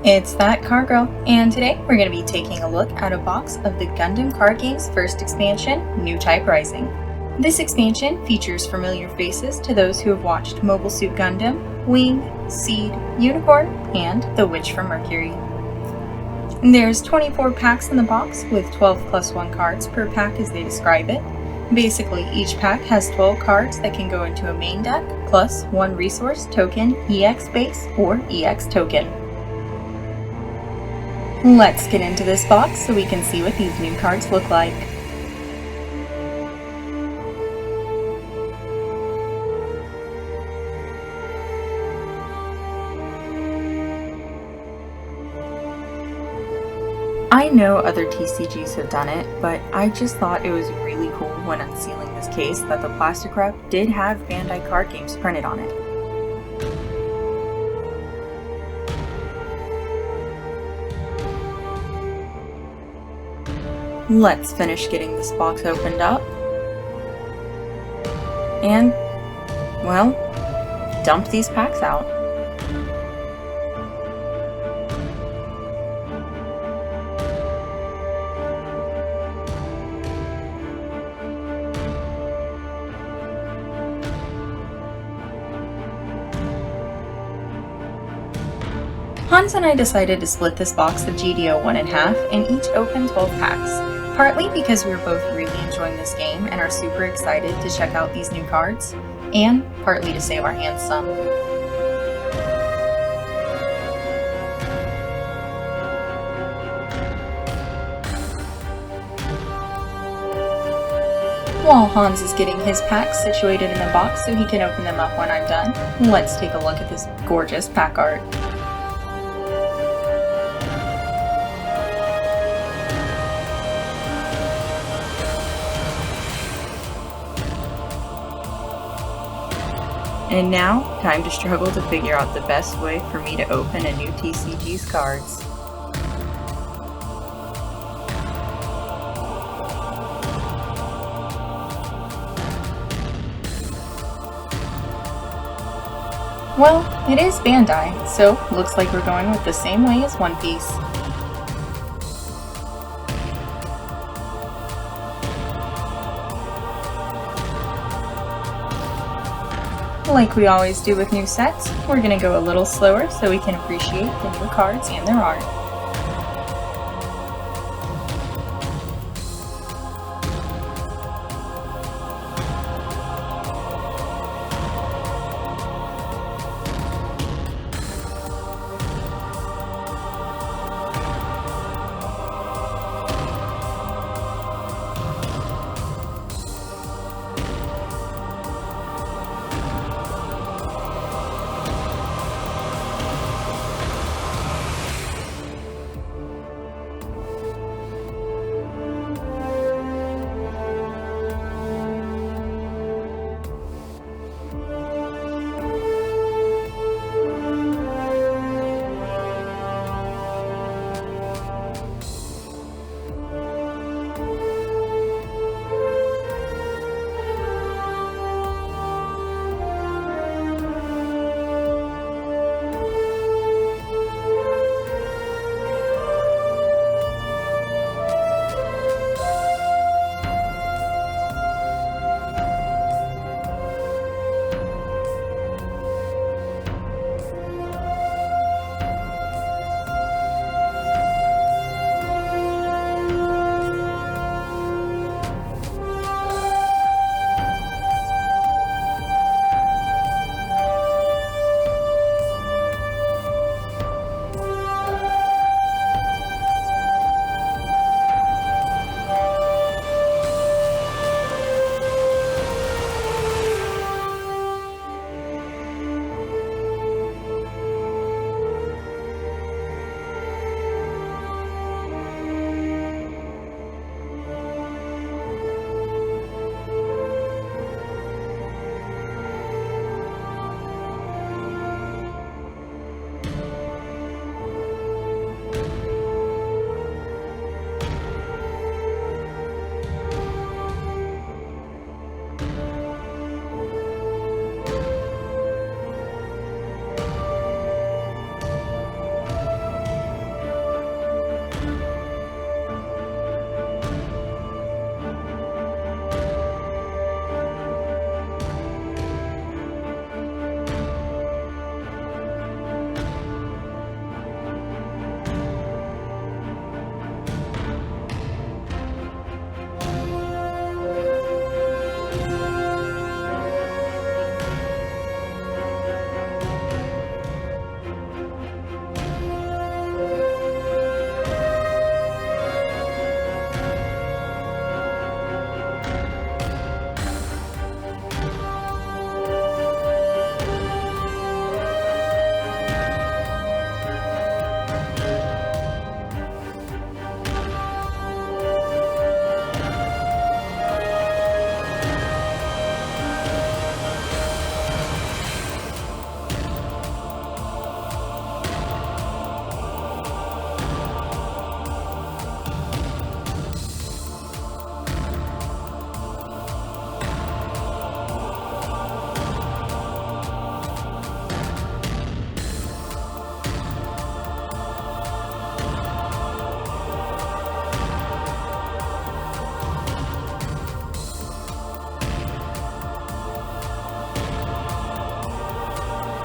It's that car girl, and today we're going to be taking a look at a box of the Gundam card game's first expansion, Newtype Rising. This expansion features familiar faces to those who have watched Mobile Suit Gundam, Wing, Seed, Unicorn, and The Witch from Mercury. There's 24 packs in the box with 12 plus 1 cards per pack as they describe it. Basically, each pack has 12 cards that can go into a main deck, plus 1 resource token, EX base, or EX token. Let's get into this box so we can see what these new cards look like. I know other TCGs have done it, but I just thought it was really cool when unsealing this case that the plastic wrap did have Bandai card games printed on it. Let's finish getting this box opened up. And, well, dump these packs out. Hans and I decided to split this box of GD-01 in half and each open 12 packs, partly because we were both really enjoying this game and are super excited to check out these new cards, and partly to save our hands some. While Hans is getting his packs situated in the box so he can open them up when I'm done, let's take a look at this gorgeous pack art. And now, time to struggle to figure out the best way for me to open a new TCG's cards. Well, it is Bandai, so looks like we're going with the same way as One Piece. Like we always do with new sets, we're going to go a little slower so we can appreciate the new cards and their art.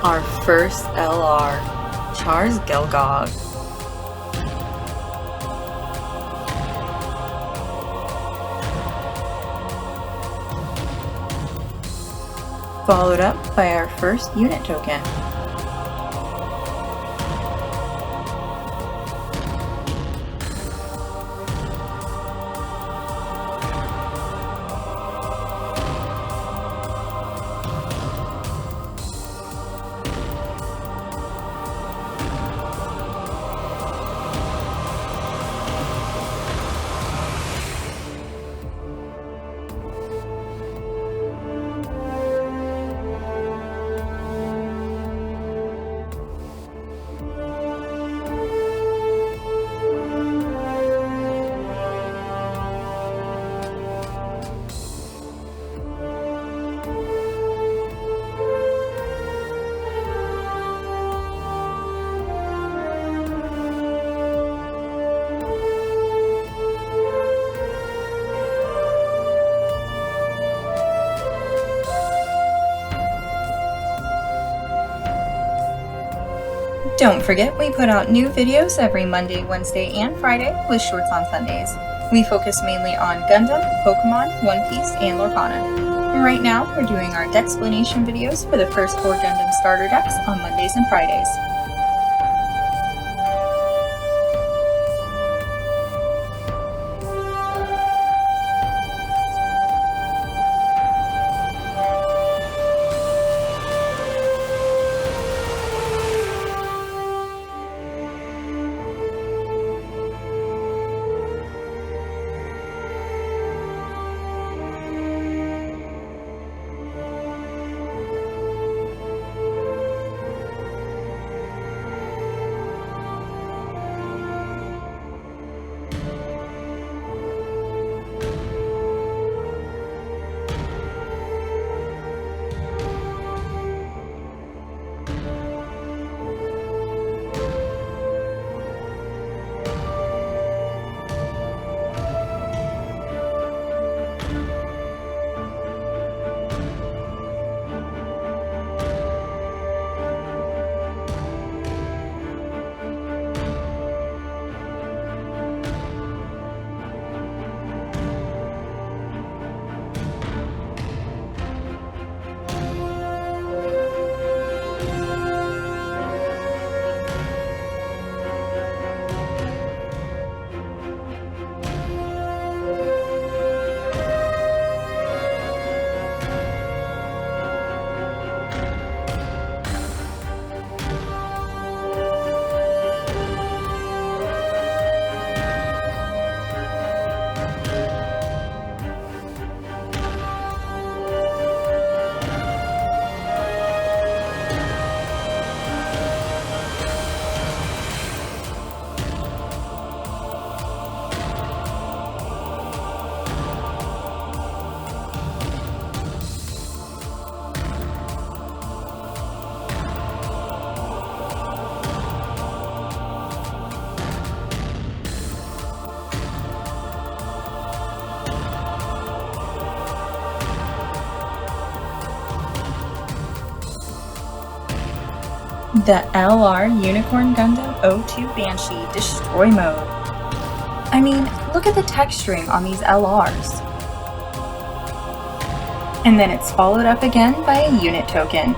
Our first LR, Char's Gelgog. Followed up by our first unit token. Don't forget, we put out new videos every Monday, Wednesday, and Friday with shorts on Sundays. We focus mainly on Gundam, Pokemon, One Piece, and Lorcana. Right now, we're doing our Dexplanation videos for the first 4 Gundam starter decks on Mondays and Fridays. The LR Unicorn Gundam 02 Banshee Destroy Mode. I mean, look at the texturing on these LRs. And then it's followed up again by a unit token.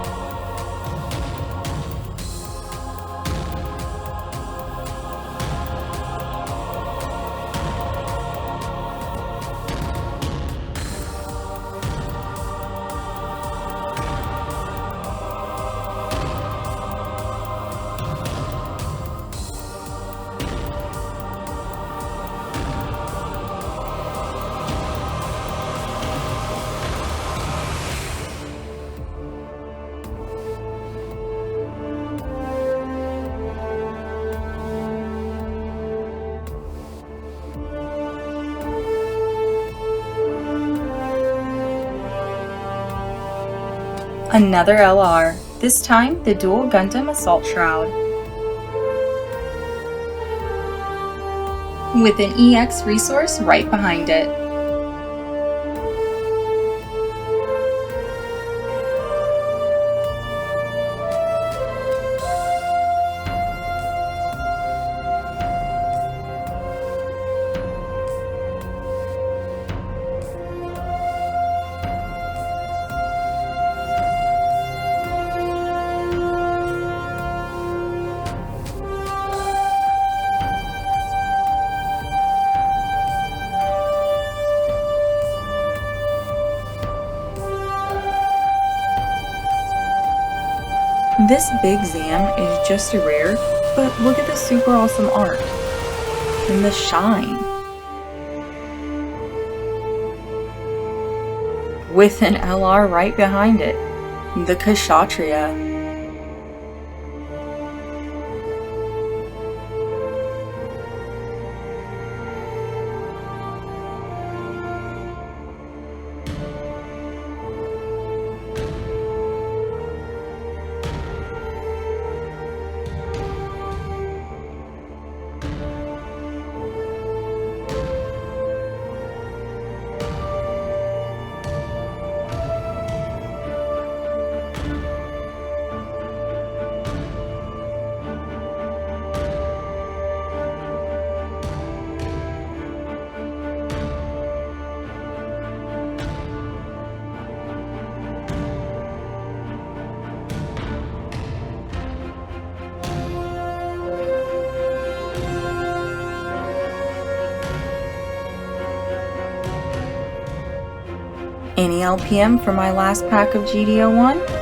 Another LR, this time the Dual Gundam Assault Shroud. With an EX resource right behind it. This big Zam is just a rare, but look at the super awesome art and the shine. With an LR right behind it, the Kshatriya. Any LPM for my last pack of GD-01?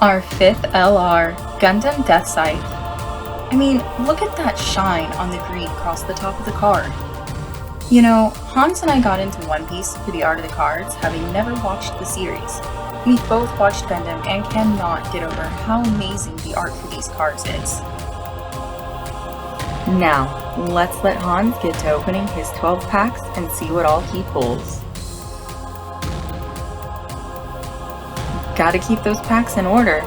Our 5th LR, Gundam Death Scythe. I mean, look at that shine on the green across the top of the card. You know, Hans and I got into One Piece for the art of the cards, having never watched the series. We've both watched Gundam and cannot get over how amazing the art for these cards is. Now, let's let Hans get to opening his 12 packs and see what all he pulls. Gotta keep those packs in order.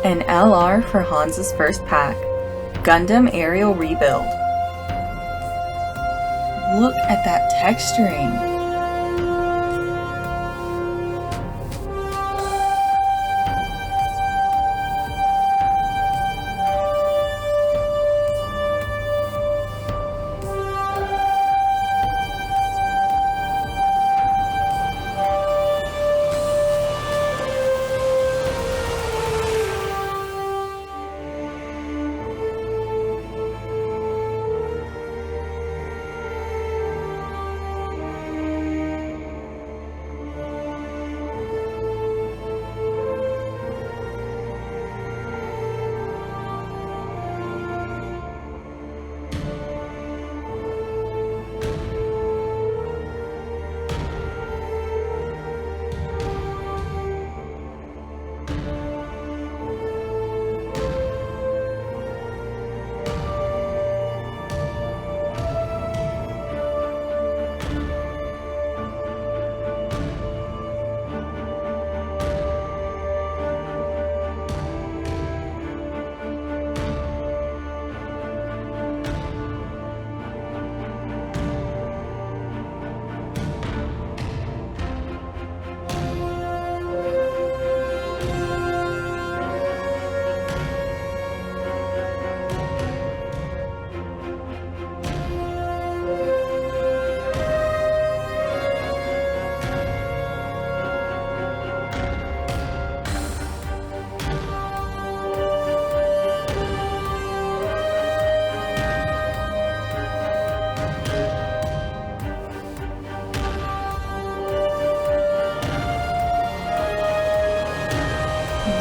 An LR for Hans's first pack, Gundam Aerial Rebuild. Look at that texturing.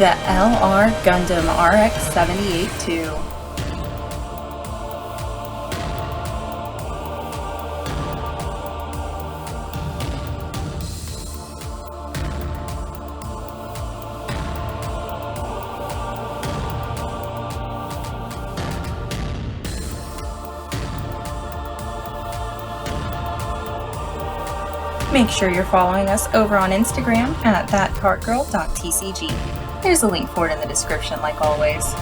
the LR Gundam RX-78-2. Make sure you're following us over on Instagram at thatcartgirl.tcg. There's a link for it in the description like always.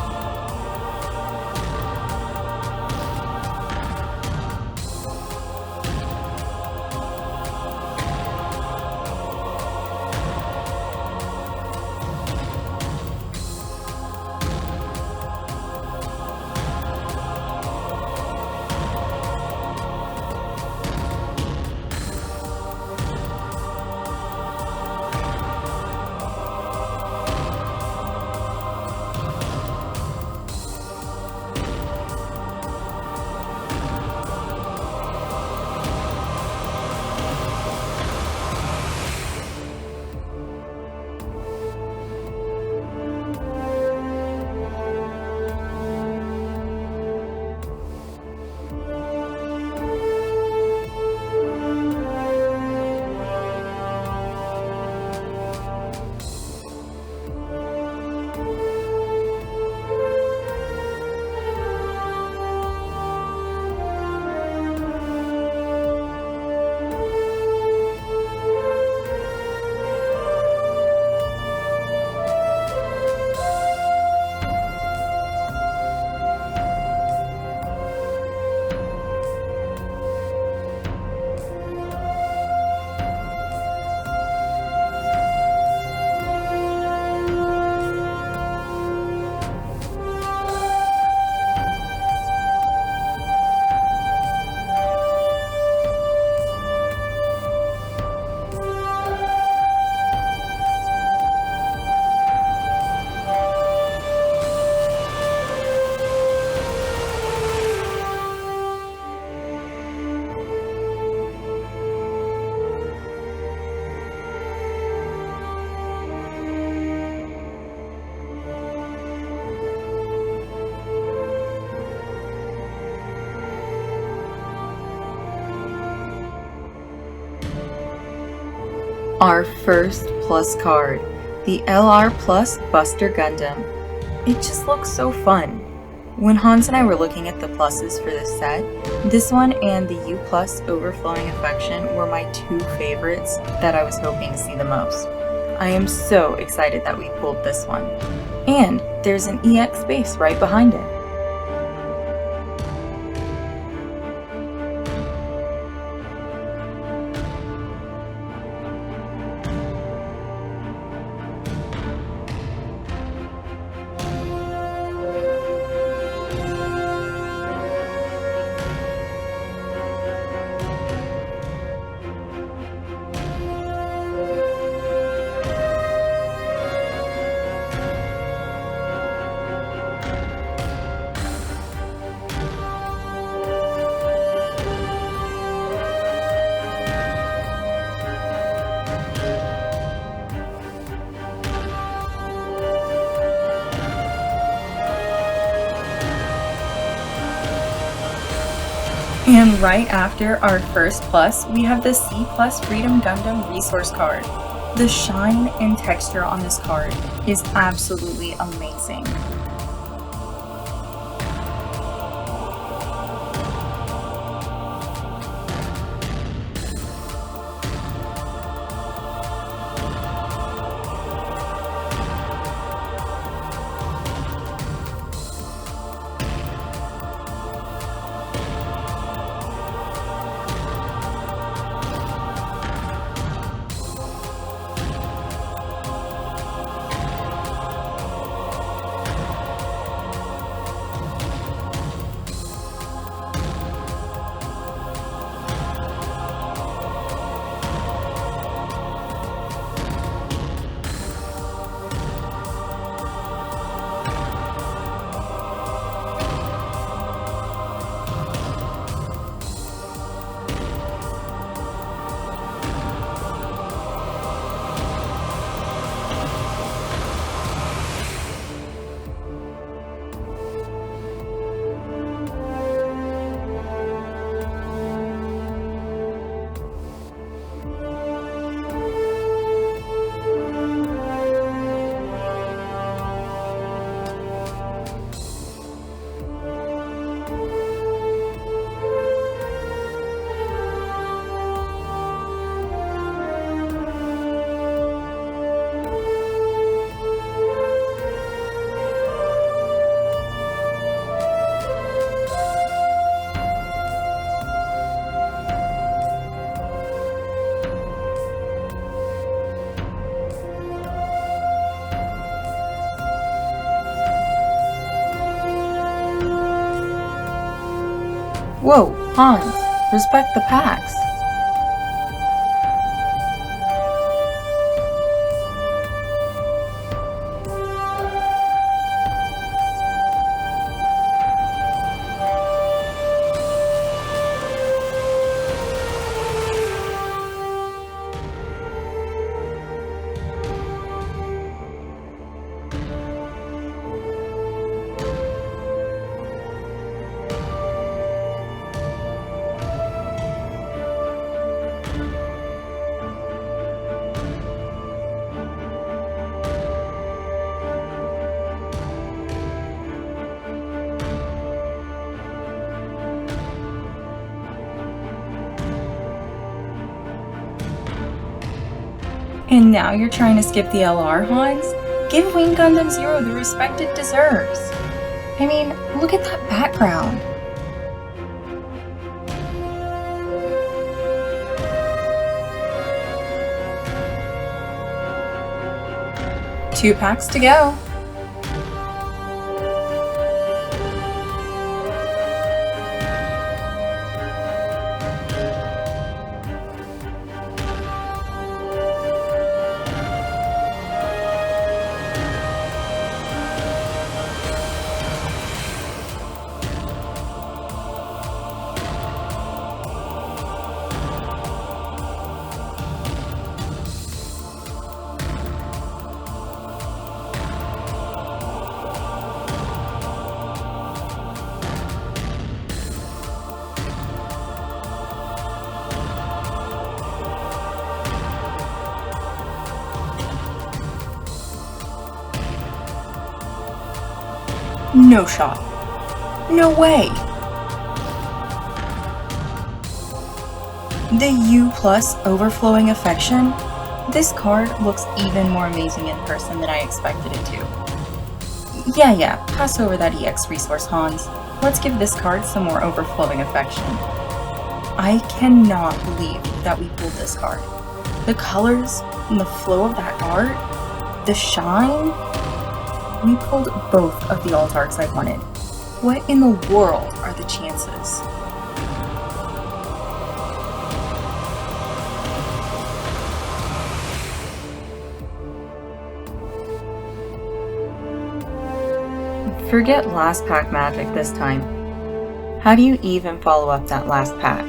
Our first plus card, the LR Plus Buster Gundam. It just looks so fun. When Hans and I were looking at the pluses for this set, this one and the U Plus Overflowing Affection were my two favorites that I was hoping to see the most. I am so excited that we pulled this one. And there's an EX base right behind it. And right after our first plus, we have the C Plus Freedom Gundam Resource card. The shine and texture on this card is absolutely amazing. Whoa, Hans, respect the packs. And now you're trying to skip the LR, Hans? Give Wing Gundam Zero the respect it deserves. I mean, look at that background. Two packs to go. No shot. No way. The U plus overflowing affection? This card looks even more amazing in person than I expected it to. Yeah, pass over that EX resource, Hans. Let's give this card some more overflowing affection. I cannot believe that we pulled this card. The colors and the flow of that art, the shine. We pulled both of the alt arts I wanted. What in the world are the chances? Forget last pack magic this time. How do you even follow up that last pack?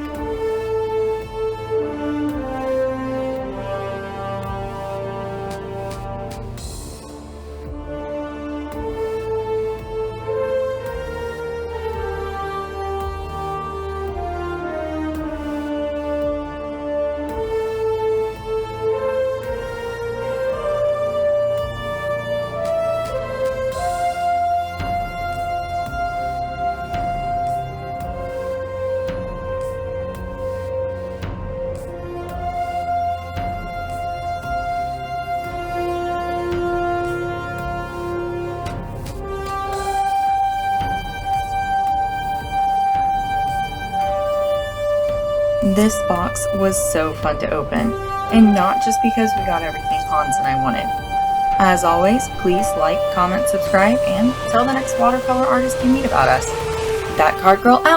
This box was so fun to open, and not just because we got everything Hans and I wanted. As always, please like, comment, subscribe, and tell the next watercolor artist you meet about us. That Card Girl out!